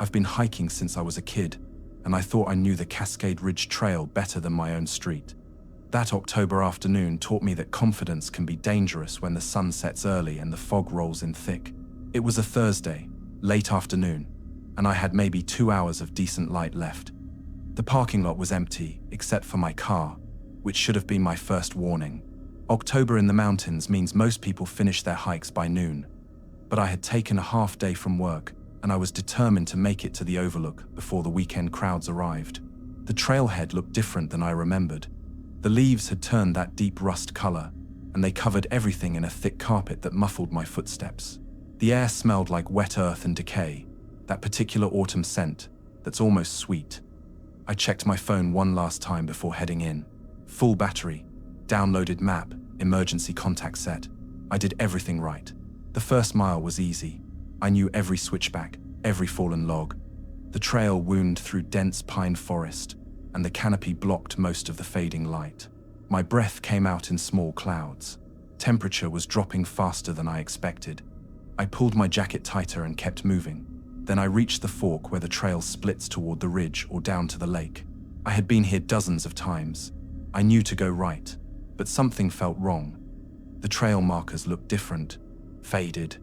I've been hiking since I was a kid, and I thought I knew the Cascade Ridge Trail better than my own street. That October afternoon taught me that confidence can be dangerous when the sun sets early and the fog rolls in thick. It was a Thursday, late afternoon, and I had maybe 2 hours of decent light left. The parking lot was empty, except for my car, which should have been my first warning. October in the mountains means most people finish their hikes by noon, but I had taken a half day from work, and I was determined to make it to the overlook before the weekend crowds arrived. The trailhead looked different than I remembered. The leaves had turned that deep rust color, and they covered everything in a thick carpet that muffled my footsteps. The air smelled like wet earth and decay, that particular autumn scent that's almost sweet. I checked my phone one last time before heading in. Full battery, downloaded map, emergency contact set. I did everything right. The first mile was easy. I knew every switchback, every fallen log. The trail wound through dense pine forest, and the canopy blocked most of the fading light. My breath came out in small clouds. Temperature was dropping faster than I expected. I pulled my jacket tighter and kept moving. Then I reached the fork where the trail splits toward the ridge or down to the lake. I had been here dozens of times. I knew to go right, but something felt wrong. The trail markers looked different, faded.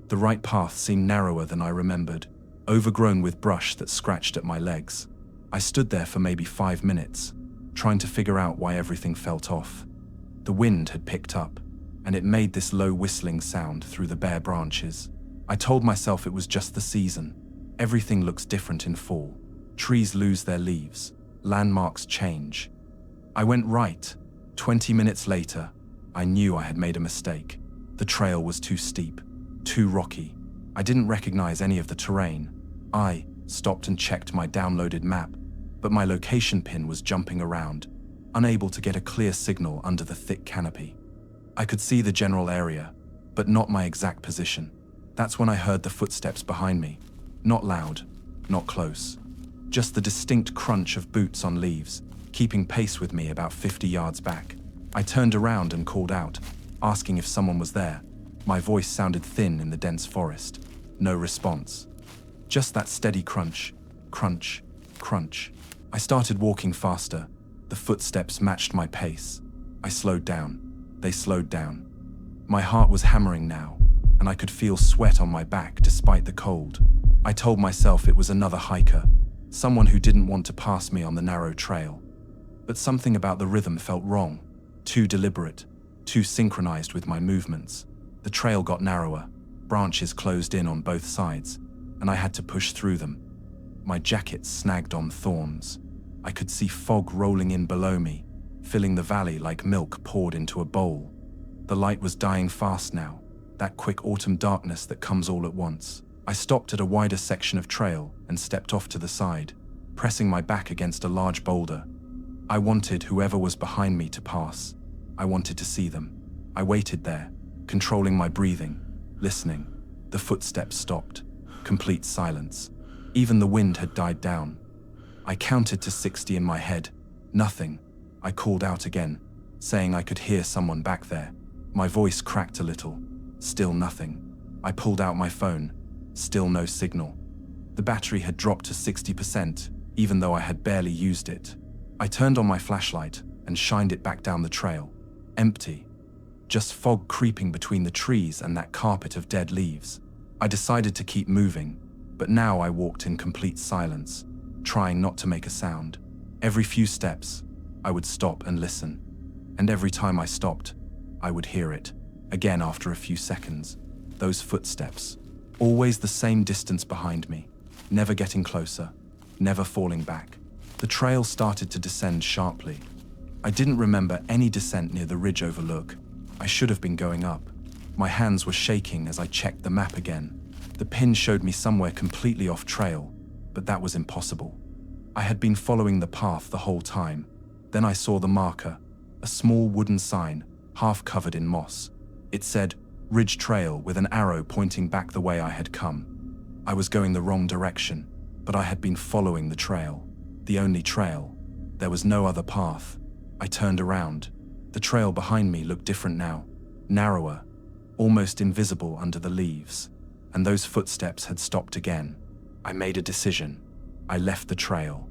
The right path seemed narrower than I remembered, overgrown with brush that scratched at my legs. I stood there for maybe 5 minutes, trying to figure out why everything felt off. The wind had picked up, and it made this low whistling sound through the bare branches. I told myself it was just the season. Everything looks different in fall. Trees lose their leaves. Landmarks change. I went right. 20 minutes later, I knew I had made a mistake. The trail was too steep, too rocky. I didn't recognize any of the terrain. I stopped and checked my downloaded map, but my location pin was jumping around, unable to get a clear signal under the thick canopy. I could see the general area, but not my exact position. That's when I heard the footsteps behind me. Not loud, not close. Just the distinct crunch of boots on leaves, keeping pace with me about 50 yards back. I turned around and called out, asking if someone was there. My voice sounded thin in the dense forest. No response. Just that steady crunch, crunch, crunch. I started walking faster. The footsteps matched my pace. I slowed down. They slowed down. My heart was hammering now, and I could feel sweat on my back despite the cold. I told myself it was another hiker, someone who didn't want to pass me on the narrow trail. But something about the rhythm felt wrong, too deliberate, too synchronized with my movements. The trail got narrower, branches closed in on both sides, and I had to push through them. My jacket snagged on thorns. I could see fog rolling in below me, filling the valley like milk poured into a bowl. The light was dying fast now, that quick autumn darkness that comes all at once. I stopped at a wider section of trail and stepped off to the side, pressing my back against a large boulder. I wanted whoever was behind me to pass. I wanted to see them. I waited there, controlling my breathing, listening. The footsteps stopped. Complete silence. Even the wind had died down. I counted to 60 in my head. Nothing. I called out again, saying I could hear someone back there. My voice cracked a little. Still nothing. I pulled out my phone. Still no signal. The battery had dropped to 60%, even though I had barely used it. I turned on my flashlight and shined it back down the trail. Empty. Just fog creeping between the trees and that carpet of dead leaves. I decided to keep moving, but now I walked in complete silence, trying not to make a sound. Every few steps, I would stop and listen. And every time I stopped, I would hear it. Again after a few seconds. Those footsteps. Always the same distance behind me. Never getting closer. Never falling back. The trail started to descend sharply. I didn't remember any descent near the ridge overlook. I should have been going up. My hands were shaking as I checked the map again. The pin showed me somewhere completely off trail, but that was impossible. I had been following the path the whole time. Then I saw the marker, a small wooden sign, half covered in moss. It said, Ridge Trail, with an arrow pointing back the way I had come. I was going the wrong direction, but I had been following the trail. The only trail. There was no other path. I turned around. The trail behind me looked different now. Narrower, almost invisible under the leaves. And those footsteps had stopped again. I made a decision. I left the trail.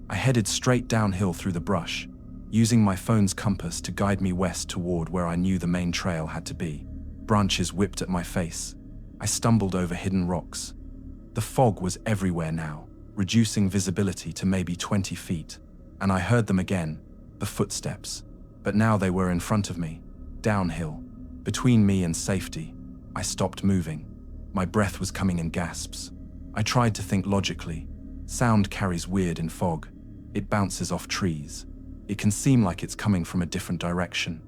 I headed straight downhill through the brush, using my phone's compass to guide me west toward where I knew the main trail had to be. Branches whipped at my face. I stumbled over hidden rocks. The fog was everywhere now, reducing visibility to maybe 20 feet, and I heard them again, the footsteps. But now they were in front of me, downhill, between me and safety. I stopped moving. My breath was coming in gasps. I tried to think logically. Sound carries weird in fog. It bounces off trees. It can seem like it's coming from a different direction.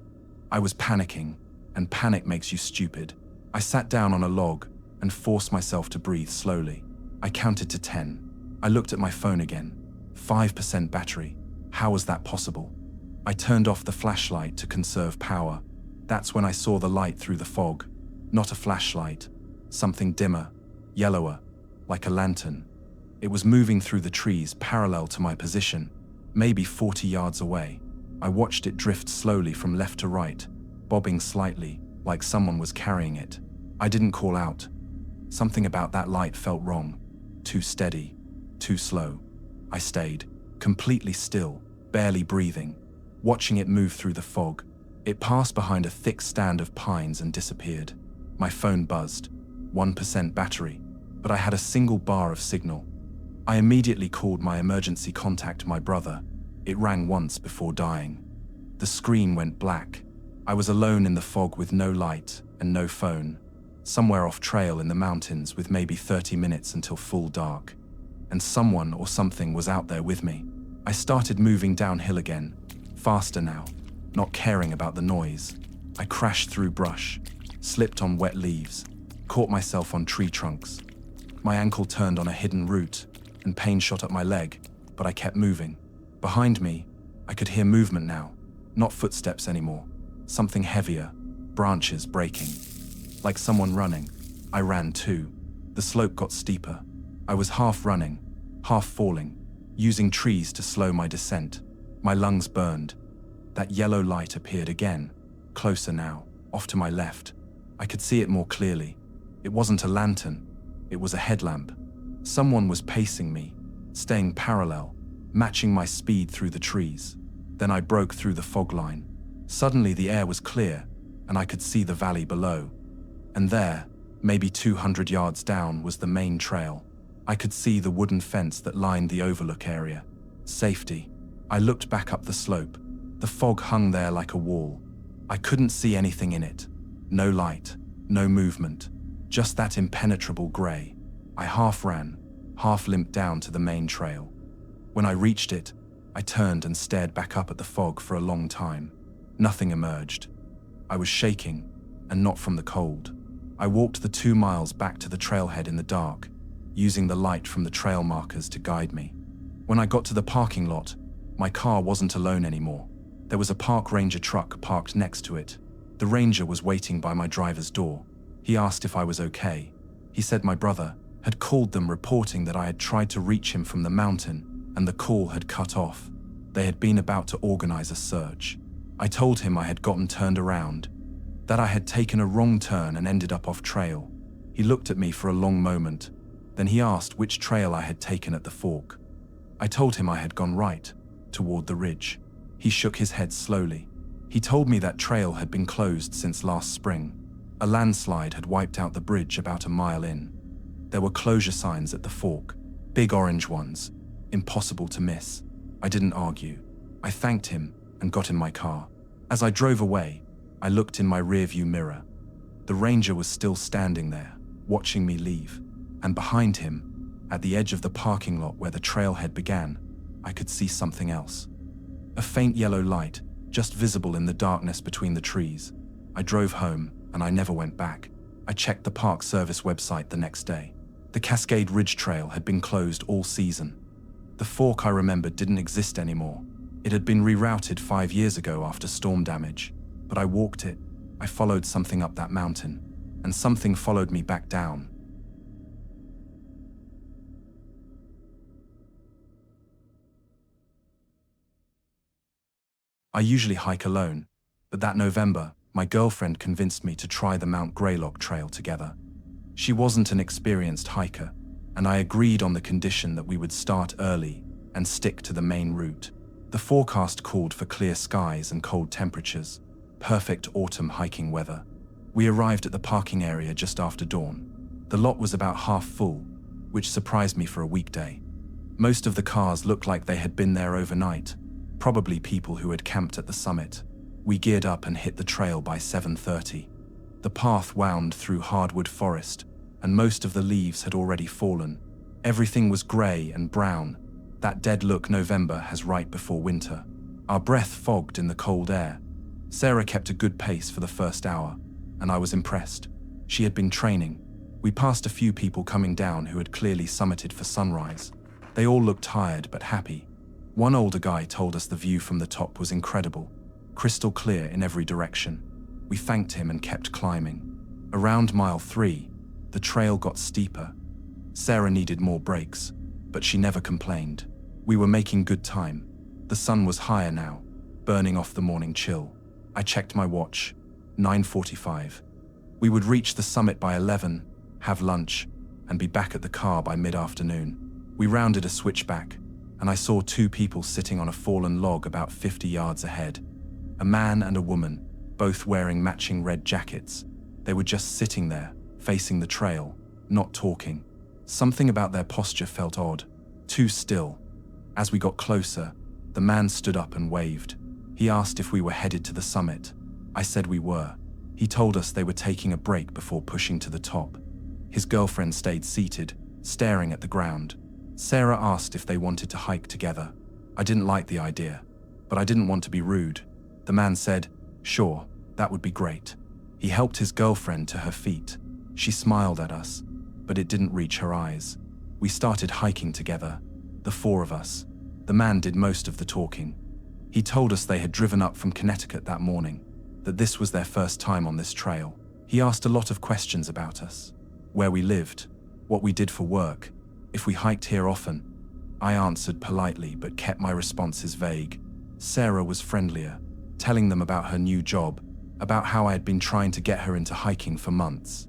I was panicking, and panic makes you stupid. I sat down on a log and forced myself to breathe slowly. I counted to 10. I looked at my phone again. 5% battery. How was that possible? I turned off the flashlight to conserve power. That's when I saw the light through the fog. Not a flashlight. Something dimmer, yellower, like a lantern. It was moving through the trees parallel to my position, maybe 40 yards away. I watched it drift slowly from left to right, bobbing slightly, like someone was carrying it. I didn't call out. Something about that light felt wrong. Too steady, too slow. I stayed, completely still, barely breathing, watching it move through the fog. It passed behind a thick stand of pines and disappeared. My phone buzzed. 1% battery, but I had a single bar of signal. I immediately called my emergency contact, my brother. It rang once before dying. The screen went black. I was alone in the fog with no light and no phone, somewhere off trail in the mountains with maybe 30 minutes until full dark. And someone or something was out there with me. I started moving downhill again, faster now, not caring about the noise. I crashed through brush, slipped on wet leaves, caught myself on tree trunks. My ankle turned on a hidden root, and pain shot up my leg, but I kept moving. Behind me, I could hear movement now, not footsteps anymore. Something heavier, branches breaking. Like someone running. I ran too. The slope got steeper. I was half running, half falling, using trees to slow my descent. My lungs burned. That yellow light appeared again, closer now, off to my left. I could see it more clearly. It wasn't a lantern, it was a headlamp. Someone was pacing me, staying parallel, matching my speed through the trees. Then I broke through the fog line. Suddenly the air was clear, and I could see the valley below. And there, maybe 200 yards down, was the main trail. I could see the wooden fence that lined the overlook area. Safety. I looked back up the slope. The fog hung there like a wall. I couldn't see anything in it. No light, no movement, just that impenetrable grey. I half ran, half limped down to the main trail. When I reached it, I turned and stared back up at the fog for a long time. Nothing emerged. I was shaking, and not from the cold. I walked the 2 miles back to the trailhead in the dark, using the light from the trail markers to guide me. When I got to the parking lot, my car wasn't alone anymore. There was a park ranger truck parked next to it. The ranger was waiting by my driver's door. He asked if I was okay. He said my brother had called them reporting that I had tried to reach him from the mountain and the call had cut off. They had been about to organize a search. I told him I had gotten turned around, that I had taken a wrong turn and ended up off trail. He looked at me for a long moment. Then he asked which trail I had taken at the fork. I told him I had gone right, toward the ridge. He shook his head slowly. He told me that trail had been closed since last spring. A landslide had wiped out the bridge about a mile in. There were closure signs at the fork, big orange ones, impossible to miss. I didn't argue. I thanked him and got in my car. As I drove away, I looked in my rearview mirror. The ranger was still standing there, watching me leave. And behind him, at the edge of the parking lot where the trailhead began, I could see something else. A faint yellow light, just visible in the darkness between the trees. I drove home, and I never went back. I checked the Park Service website the next day. The Cascade Ridge Trail had been closed all season. The fork I remembered didn't exist anymore. It had been rerouted 5 years ago after storm damage. But I walked it. I followed something up that mountain, and something followed me back down. I usually hike alone, but that November, my girlfriend convinced me to try the Mount Greylock Trail together. She wasn't an experienced hiker, and I agreed on the condition that we would start early and stick to the main route. The forecast called for clear skies and cold temperatures, perfect autumn hiking weather. We arrived at the parking area just after dawn. The lot was about half full, which surprised me for a weekday. Most of the cars looked like they had been there overnight, probably people who had camped at the summit. We geared up and hit the trail by 7:30. The path wound through hardwood forest, and most of the leaves had already fallen. Everything was grey and brown, that dead look November has right before winter. Our breath fogged in the cold air. Sarah kept a good pace for the first hour, and I was impressed. She had been training. We passed a few people coming down who had clearly summited for sunrise. They all looked tired but happy. One older guy told us the view from the top was incredible, crystal clear in every direction. We thanked him and kept climbing. Around mile 3, the trail got steeper. Sarah needed more breaks, but she never complained. We were making good time. The sun was higher now, burning off the morning chill. I checked my watch, 9:45. We would reach the summit by 11, have lunch, and be back at the car by mid-afternoon. We rounded a switchback, and I saw 2 people sitting on a fallen log about 50 yards ahead. A man and a woman, both wearing matching red jackets. They were just sitting there, facing the trail, not talking. Something about their posture felt odd, too still. As we got closer, the man stood up and waved. He asked if we were headed to the summit. I said we were. He told us they were taking a break before pushing to the top. His girlfriend stayed seated, staring at the ground. Sarah asked if they wanted to hike together. I didn't like the idea, but I didn't want to be rude. The man said, "Sure, that would be great." He helped his girlfriend to her feet. She smiled at us, but it didn't reach her eyes. We started hiking together, the 4 of us. The man did most of the talking. He told us they had driven up from Connecticut that morning, that this was their first time on this trail. He asked a lot of questions about us, where we lived, what we did for work, if we hiked here often. I answered politely but kept my responses vague. Sarah was friendlier, telling them about her new job, about how I had been trying to get her into hiking for months.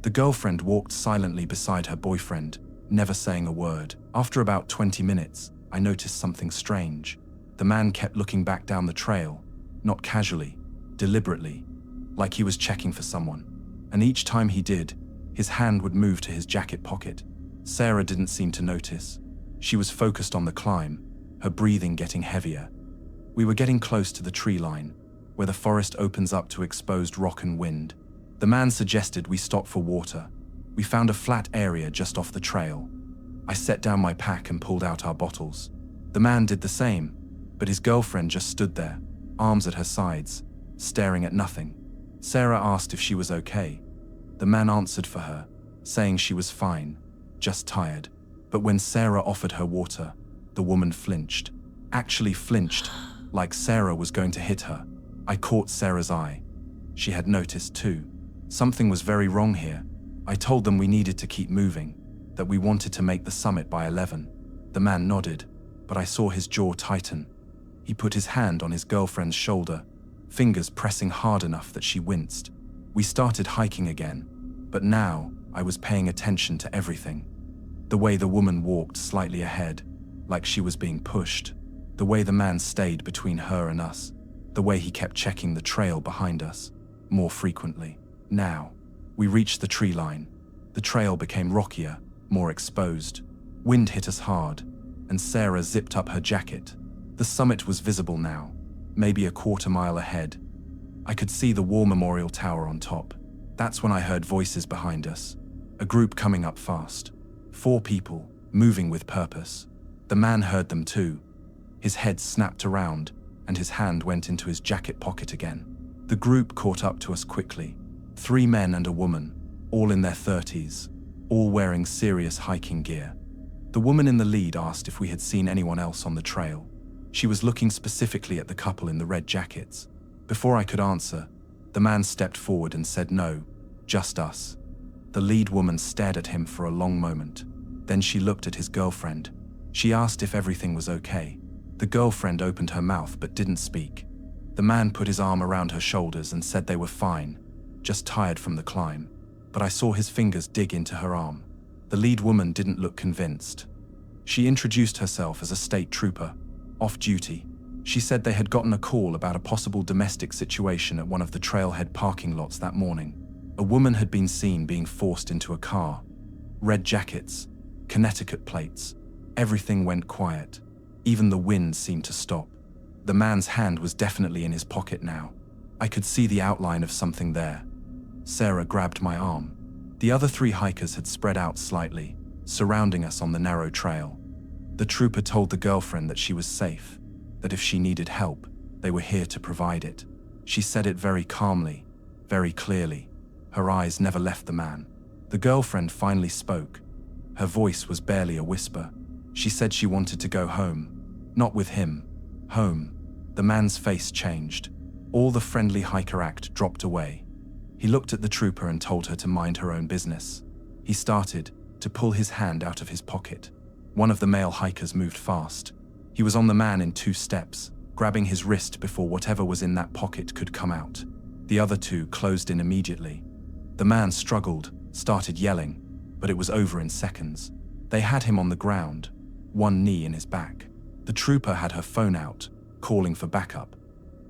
The girlfriend walked silently beside her boyfriend, never saying a word. After about 20 minutes, I noticed something strange. The man kept looking back down the trail, not casually, deliberately, like he was checking for someone. And each time he did, his hand would move to his jacket pocket. Sarah didn't seem to notice. She was focused on the climb, her breathing getting heavier. We were getting close to the tree line, where the forest opens up to exposed rock and wind. The man suggested we stop for water. We found a flat area just off the trail. I set down my pack and pulled out our bottles. The man did the same, but his girlfriend just stood there, arms at her sides, staring at nothing. Sarah asked if she was okay. The man answered for her, saying she was fine, just tired. But when Sarah offered her water, the woman flinched. Actually flinched, like Sarah was going to hit her. I caught Sarah's eye. She had noticed too. Something was very wrong here. I told them we needed to keep moving, that we wanted to make the summit by 11. The man nodded, but I saw his jaw tighten. He put his hand on his girlfriend's shoulder, fingers pressing hard enough that she winced. We started hiking again, but now I was paying attention to everything. The way the woman walked slightly ahead, like she was being pushed. The way the man stayed between her and us. The way he kept checking the trail behind us, more frequently. Now, we reached the tree line. The trail became rockier, more exposed. Wind hit us hard, and Sarah zipped up her jacket. The summit was visible now, maybe a quarter mile ahead. I could see the War Memorial Tower on top. That's when I heard voices behind us. A group coming up fast. 4 people, moving with purpose. The man heard them too. His head snapped around, and his hand went into his jacket pocket again. The group caught up to us quickly. 3 men and a woman, all in their 30s, all wearing serious hiking gear. The woman in the lead asked if we had seen anyone else on the trail. She was looking specifically at the couple in the red jackets. Before I could answer, the man stepped forward and said no, just us. The lead woman stared at him for a long moment. Then she looked at his girlfriend. She asked if everything was okay. The girlfriend opened her mouth but didn't speak. The man put his arm around her shoulders and said they were fine, just tired from the climb. But I saw his fingers dig into her arm. The lead woman didn't look convinced. She introduced herself as a state trooper, off duty. She said they had gotten a call about a possible domestic situation at one of the trailhead parking lots that morning. A woman had been seen being forced into a car. Red jackets, Connecticut plates. Everything went quiet. Even the wind seemed to stop. The man's hand was definitely in his pocket now. I could see the outline of something there. Sarah grabbed my arm. The other 3 hikers had spread out slightly, surrounding us on the narrow trail. The trooper told the girlfriend that she was safe, that if she needed help, they were here to provide it. She said it very calmly, very clearly. Her eyes never left the man. The girlfriend finally spoke. Her voice was barely a whisper. She said she wanted to go home. Not with him. Home. The man's face changed. All the friendly hiker act dropped away. He looked at the trooper and told her to mind her own business. He started to pull his hand out of his pocket. One of the male hikers moved fast. He was on the man in 2 steps, grabbing his wrist before whatever was in that pocket could come out. The other 2 closed in immediately. The man struggled, started yelling, but it was over in seconds. They had him on the ground, one knee in his back. The trooper had her phone out, calling for backup.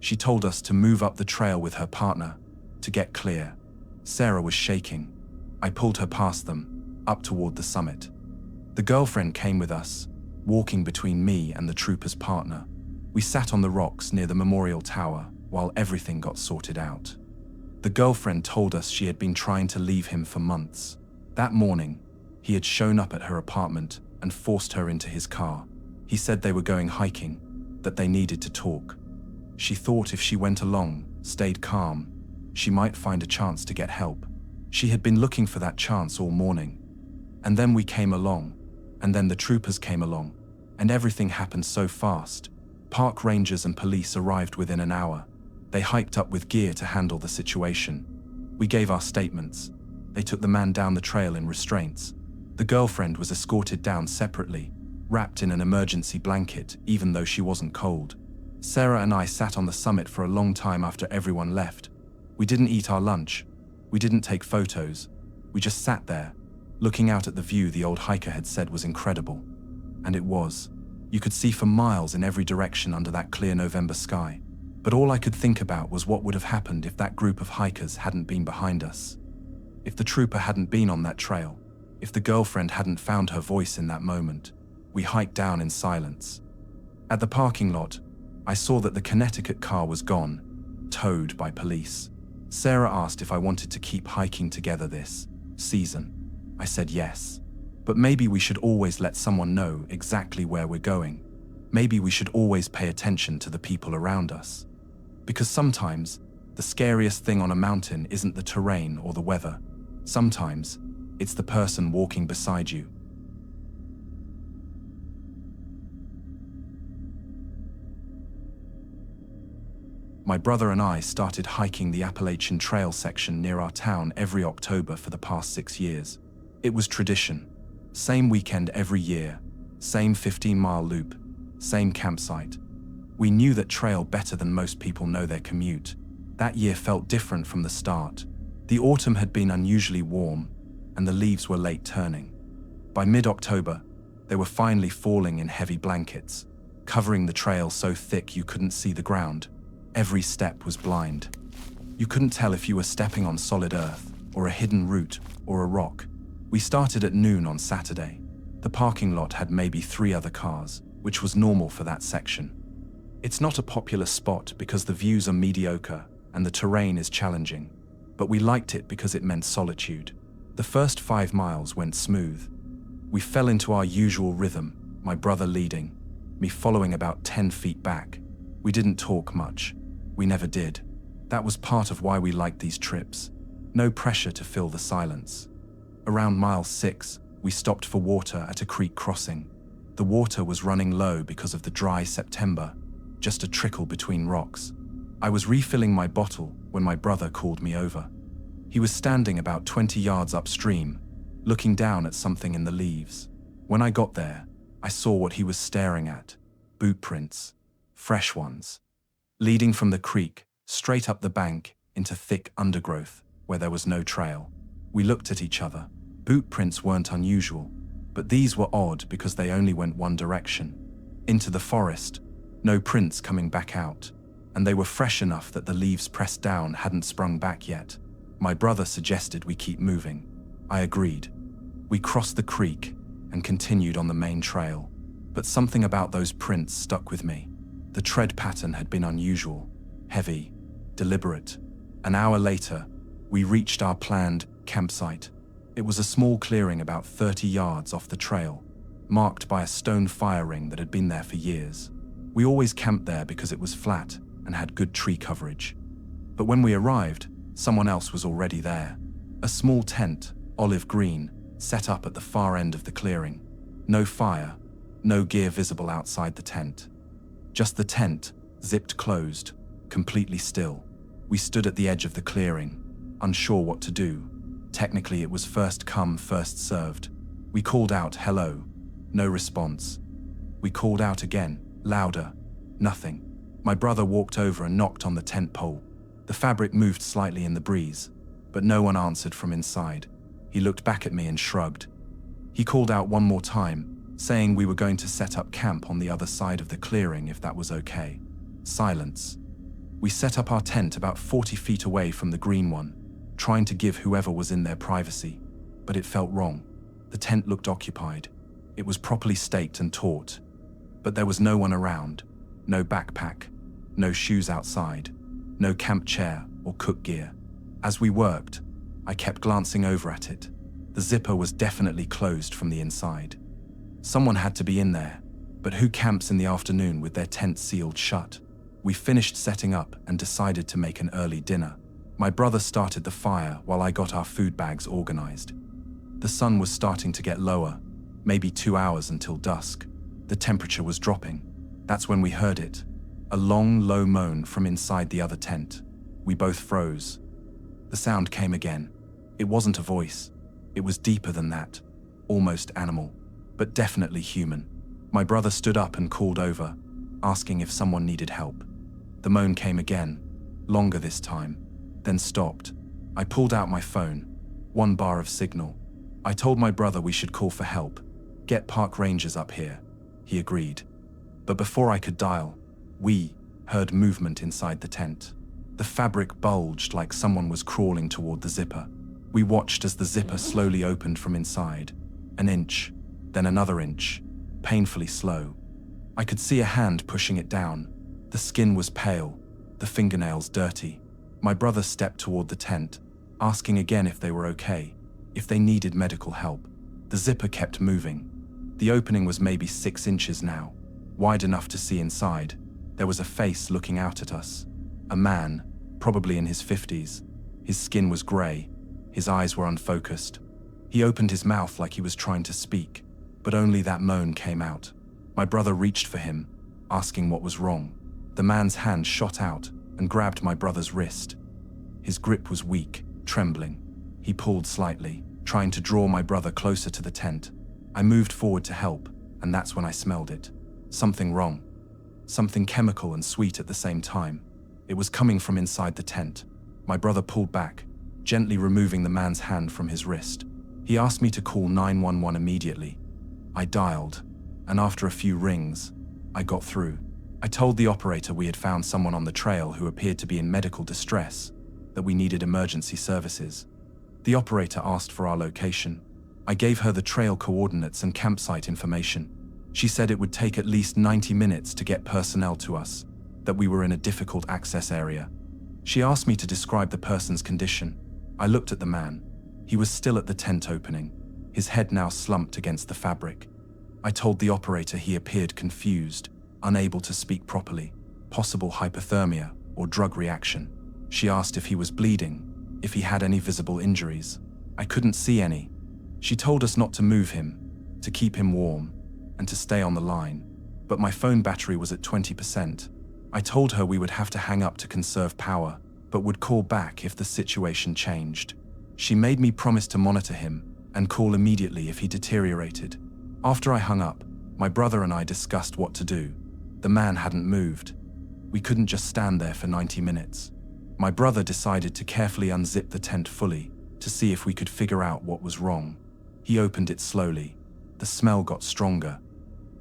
She told us to move up the trail with her partner, to get clear. Sarah was shaking. I pulled her past them, up toward the summit. The girlfriend came with us, walking between me and the trooper's partner. We sat on the rocks near the memorial tower while everything got sorted out. The girlfriend told us she had been trying to leave him for months. That morning, he had shown up at her apartment and forced her into his car. He said they were going hiking, that they needed to talk. She thought if she went along, stayed calm, she might find a chance to get help. She had been looking for that chance all morning. And then we came along, and then the troopers came along, and everything happened so fast. Park rangers and police arrived within an hour. They hiked up with gear to handle the situation. We gave our statements. They took the man down the trail in restraints. The girlfriend was escorted down separately, wrapped in an emergency blanket, even though she wasn't cold. Sarah and I sat on the summit for a long time after everyone left. We didn't eat our lunch. We didn't take photos. We just sat there, looking out at the view the old hiker had said was incredible. And it was. You could see for miles in every direction under that clear November sky. But all I could think about was what would have happened if that group of hikers hadn't been behind us. If the trooper hadn't been on that trail. If the girlfriend hadn't found her voice in that moment. We hiked down in silence. At the parking lot, I saw that the Connecticut car was gone, towed by police. Sarah asked if I wanted to keep hiking together this season. I said yes. But maybe we should always let someone know exactly where we're going. Maybe we should always pay attention to the people around us. Because sometimes, the scariest thing on a mountain isn't the terrain or the weather. Sometimes, it's the person walking beside you. My brother and I started hiking the Appalachian Trail section near our town every October for the past 6 years. It was tradition. Same weekend every year, same 15-mile loop, same campsite. We knew that trail better than most people know their commute. That year felt different from the start. The autumn had been unusually warm, and the leaves were late turning. By mid-October, they were finally falling in heavy blankets, covering the trail so thick you couldn't see the ground. Every step was blind. You couldn't tell if you were stepping on solid earth, or a hidden root, or a rock. We started at noon on Saturday. The parking lot had maybe 3 other cars, which was normal for that section. It's not a popular spot because the views are mediocre and the terrain is challenging, but we liked it because it meant solitude. The first 5 miles went smooth. We fell into our usual rhythm, my brother leading, me following about 10 feet back. We didn't talk much. We never did. That was part of why we liked these trips. No pressure to fill the silence. Around mile 6, we stopped for water at a creek crossing. The water was running low because of the dry September, just a trickle between rocks. I was refilling my bottle when my brother called me over. He was standing about 20 yards upstream, looking down at something in the leaves. When I got there, I saw what he was staring at. Boot prints. Fresh ones. Leading from the creek, straight up the bank, into thick undergrowth, where there was no trail. We looked at each other. boot prints weren't unusual, but these were odd because they only went one direction, into the forest, no prints coming back out, and they were fresh enough that the leaves pressed down hadn't sprung back yet. My brother suggested we keep moving. I agreed. We crossed the creek and continued on the main trail, but something about those prints stuck with me. The tread pattern had been unusual, heavy, deliberate. An hour later, we reached our planned campsite. It was a small clearing about 30 yards off the trail, marked by a stone fire ring that had been there for years. We always camped there because it was flat and had good tree coverage. But when we arrived, someone else was already there. A small tent, olive green, set up at the far end of the clearing. No fire, no gear visible outside the tent. Just the tent, zipped closed, completely still. We stood at the edge of the clearing, unsure what to do. Technically, it was first come, first served. We called out, "Hello." No response. We called out again, louder. Nothing. My brother walked over and knocked on the tent pole. The fabric moved slightly in the breeze, but no one answered from inside. He looked back at me and shrugged. He called out one more time, saying we were going to set up camp on the other side of the clearing if that was okay. Silence. We set up our tent about 40 feet away from the green one, trying to give whoever was in there privacy, but it felt wrong. The tent looked occupied. It was properly staked and taut, but there was no one around. No backpack, no shoes outside, no camp chair or cook gear. As we worked, I kept glancing over at it. The zipper was definitely closed from the inside. Someone had to be in there, but who camps in the afternoon with their tent sealed shut? We finished setting up and decided to make an early dinner. My brother started the fire while I got our food bags organized. The sun was starting to get lower, maybe 2 hours until dusk. The temperature was dropping. That's when we heard it, a long, low moan from inside the other tent. We both froze. The sound came again. It wasn't a voice. It was deeper than that, almost animal, but definitely human. My brother stood up and called over, asking if someone needed help. The moan came again, longer this time, then stopped. I pulled out my phone, 1 bar of signal. I told my brother we should call for help, get park rangers up here. He agreed. But before I could dial, we heard movement inside the tent. The fabric bulged like someone was crawling toward the zipper. We watched as the zipper slowly opened from inside. An inch, then another inch, painfully slow. I could see a hand pushing it down. The skin was pale, the fingernails dirty. My brother stepped toward the tent, asking again if they were okay, if they needed medical help. The zipper kept moving. The opening was maybe 6 inches now, wide enough to see inside. There was a face looking out at us. A man, probably in his 50s. His skin was grey. His eyes were unfocused. He opened his mouth like he was trying to speak, but only that moan came out. My brother reached for him, asking what was wrong. The man's hand shot out and grabbed my brother's wrist. His grip was weak, trembling. He pulled slightly, trying to draw my brother closer to the tent. I moved forward to help, and that's when I smelled it. Something wrong. Something chemical and sweet at the same time. It was coming from inside the tent. My brother pulled back, gently removing the man's hand from his wrist. He asked me to call 911 immediately. I dialed, and after a few rings, I got through. I told the operator we had found someone on the trail who appeared to be in medical distress, that we needed emergency services. The operator asked for our location. I gave her the trail coordinates and campsite information. She said it would take at least 90 minutes to get personnel to us, that we were in a difficult access area. She asked me to describe the person's condition. I looked at the man. He was still at the tent opening, his head now slumped against the fabric. I told the operator he appeared confused, unable to speak properly, possible hypothermia or drug reaction. She asked if he was bleeding, if he had any visible injuries. I couldn't see any. She told us not to move him, to keep him warm, and to stay on the line. But my phone battery was at 20%. I told her we would have to hang up to conserve power, but would call back if the situation changed. She made me promise to monitor him and call immediately if he deteriorated. After I hung up, my brother and I discussed what to do. The man hadn't moved. We couldn't just stand there for 90 minutes. My brother decided to carefully unzip the tent fully to see if we could figure out what was wrong. He opened it slowly. The smell got stronger.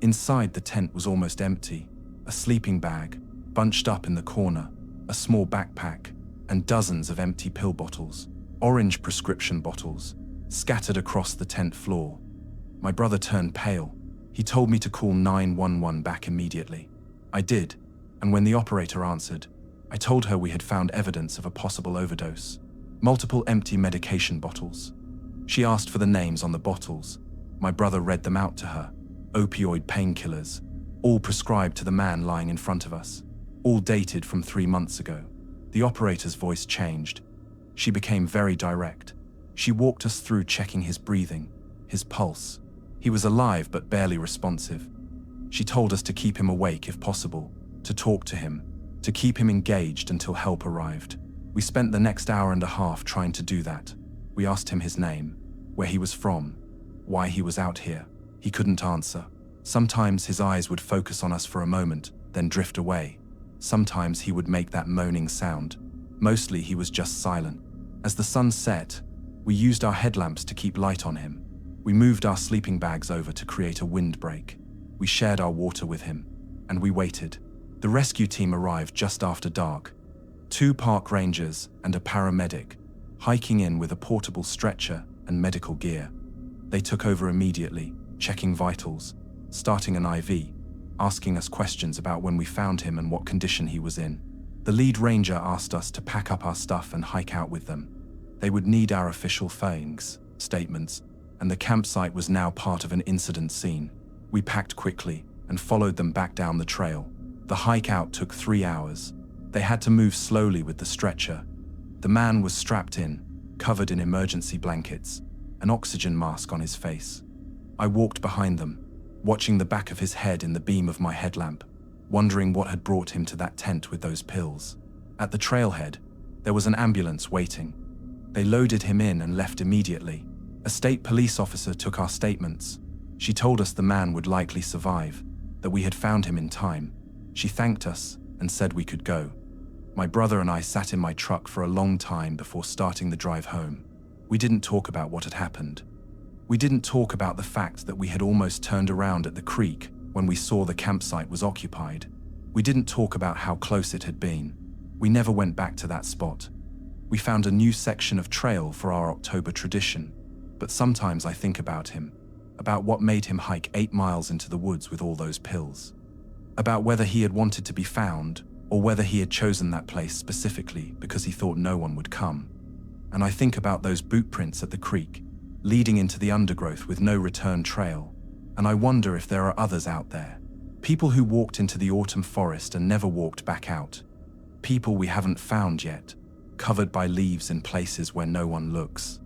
Inside, the tent was almost empty. A sleeping bag, bunched up in the corner, a small backpack, and dozens of empty pill bottles, orange prescription bottles, scattered across the tent floor. My brother turned pale. He told me to call 911 back immediately. I did, and when the operator answered, I told her we had found evidence of a possible overdose. Multiple empty medication bottles. She asked for the names on the bottles. My brother read them out to her. Opioid painkillers, all prescribed to the man lying in front of us, all dated from 3 months ago. The operator's voice changed. She became very direct. She walked us through checking his breathing, his pulse. He was alive but barely responsive. She told us to keep him awake if possible, to talk to him, to keep him engaged until help arrived. We spent the next hour and a half trying to do that. We asked him his name, where he was from, why he was out here. He couldn't answer. Sometimes his eyes would focus on us for a moment, then drift away. Sometimes he would make that moaning sound. Mostly he was just silent. As the sun set, we used our headlamps to keep light on him. We moved our sleeping bags over to create a windbreak. We shared our water with him, and we waited. The rescue team arrived just after dark. 2 park rangers and a paramedic, hiking in with a portable stretcher and medical gear. They took over immediately, checking vitals, starting an IV, asking us questions about when we found him and what condition he was in. The lead ranger asked us to pack up our stuff and hike out with them. They would need our official findings, statements, and the campsite was now part of an incident scene. We packed quickly and followed them back down the trail. The hike out took 3 hours. They had to move slowly with the stretcher. The man was strapped in, covered in emergency blankets, an oxygen mask on his face. I walked behind them, watching the back of his head in the beam of my headlamp, wondering what had brought him to that tent with those pills. At the trailhead, there was an ambulance waiting. They loaded him in and left immediately. A state police officer took our statements. She told us the man would likely survive, that we had found him in time. She thanked us and said we could go. My brother and I sat in my truck for a long time before starting the drive home. We didn't talk about what had happened. We didn't talk about the fact that we had almost turned around at the creek when we saw the campsite was occupied. We didn't talk about how close it had been. We never went back to that spot. We found a new section of trail for our October tradition, but sometimes I think about him, about what made him hike 8 miles into the woods with all those pills, about whether he had wanted to be found or whether he had chosen that place specifically because he thought no one would come. And I think about those boot prints at the creek, leading into the undergrowth with no return trail, and I wonder if there are others out there. People who walked into the autumn forest and never walked back out. People we haven't found yet, covered by leaves in places where no one looks.